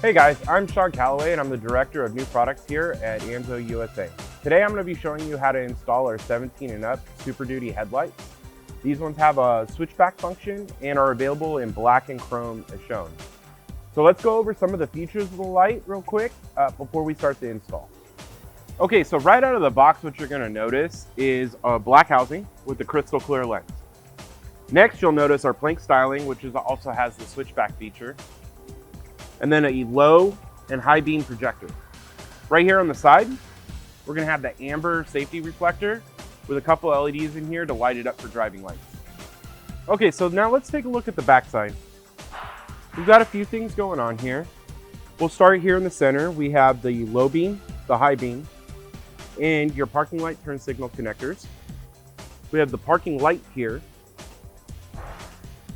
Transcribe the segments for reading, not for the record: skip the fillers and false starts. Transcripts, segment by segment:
Hey guys, I'm Sean Calloway and I'm the Director of New Products here at Anzo USA. Today I'm going to be showing you how to install our 17 and up Super Duty headlights. These ones have a switchback function and are available in black and chrome as shown. So let's go over some of the features of the light real quick before we start the install. Okay, so right out of the box what you're going to notice is a black housing with the crystal clear lens. Next you'll notice our plank styling, which also has the switchback feature. And then a low and high beam projector. Right here on the side, we're gonna have the amber safety reflector with a couple LEDs in here to light it up for driving lights. Okay, so now let's take a look at the back side. We've got a few things going on here. We'll start here in the center. We have the low beam, the high beam, and your parking light turn signal connectors. We have the parking light here.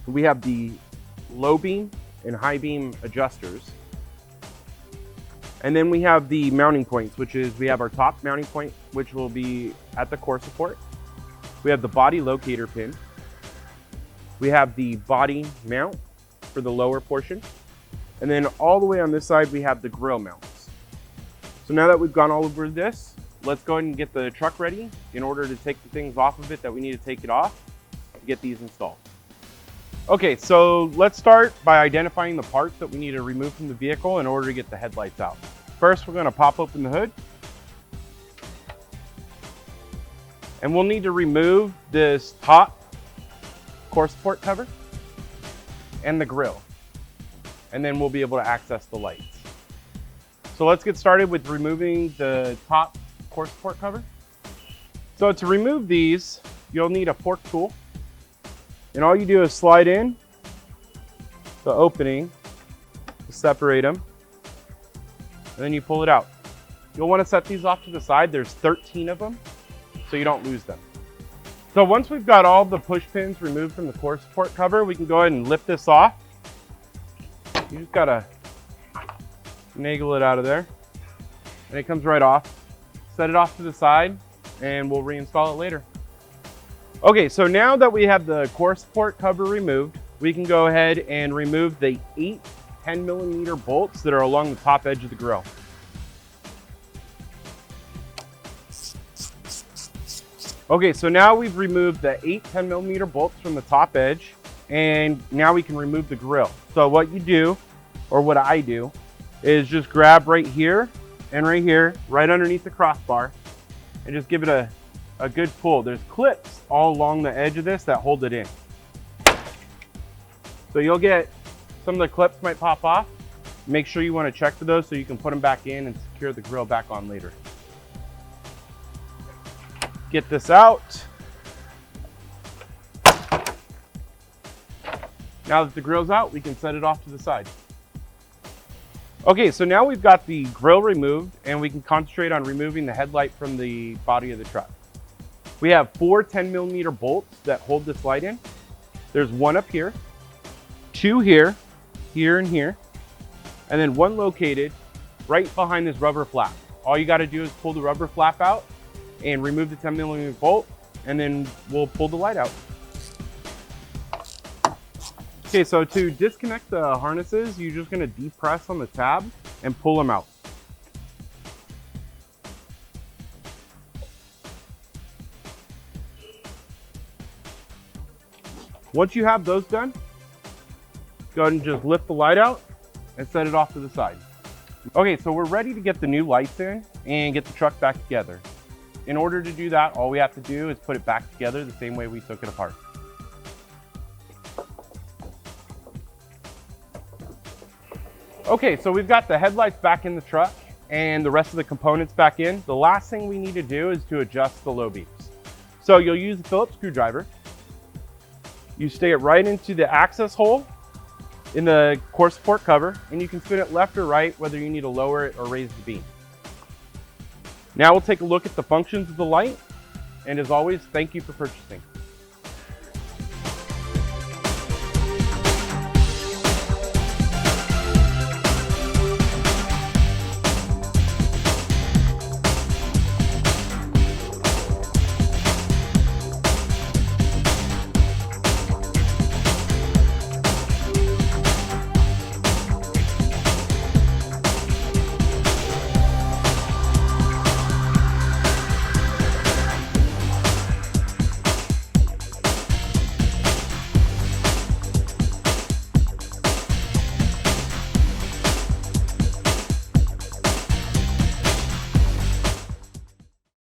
We have the low beam and high beam adjusters. And then we have the mounting points, which is we have our top mounting point, which will be at the core support. We have the body locator pin. We have the body mount for the lower portion. And then all the way on this side, we have the grill mounts. So now that we've gone all over this, let's go ahead and get the truck ready in order to take the things off of it that we need to take it off to get these installed. Okay, so let's start by identifying the parts that we need to remove from the vehicle in order to get the headlights out. First, we're going to pop open the hood. And we'll need to remove this top core support cover and the grille. And then we'll be able to access the lights. So let's get started with removing the top core support cover. So to remove these, you'll need a fork tool. And all you do is slide in the opening to separate them, and then you pull it out. You'll want to set these off to the side. There's 13 of them, so you don't lose them. So once we've got all the push pins removed from the core support cover, we can go ahead and lift this off. You just gotta finagle it out of there, and it comes right off. Set it off to the side, and we'll reinstall it later. Okay, so now that we have the core support cover removed, we can go ahead and remove the 8 10mm bolts that are along the top edge of the grill. Okay, so now we've removed the 8 10mm bolts from the top edge, and now we can remove the grill. So what you do, or what I do, is just grab right here and right here, right underneath the crossbar, and just give it a good pull. There's clips all along the edge of this that hold it in. So you'll get some of the clips might pop off. Make sure you want to check for those so you can put them back in and secure the grill back on later. Get this out. Now that the grill's out, we can set it off to the side. Okay, so now we've got the grill removed and we can concentrate on removing the headlight from the body of the truck. We have 4 10mm bolts that hold this light in. There's one up here, 2 here, here and here, and then one located right behind this rubber flap. All you gotta do is pull the rubber flap out and remove the 10mm bolt, and then we'll pull the light out. Okay, so to disconnect the harnesses, you're just gonna depress on the tab and pull them out. Once you have those done, go ahead and just lift the light out and set it off to the side. Okay, so we're ready to get the new lights in and get the truck back together. In order to do that, all we have to do is put it back together the same way we took it apart. Okay, so we've got the headlights back in the truck and the rest of the components back in. The last thing we need to do is to adjust the low beams. So you'll use a Phillips screwdriver. You stay it right into the access hole in the core support cover, and you can spin it left or right, whether you need to lower it or raise the beam. Now we'll take a look at the functions of the light, and as always, thank you for purchasing.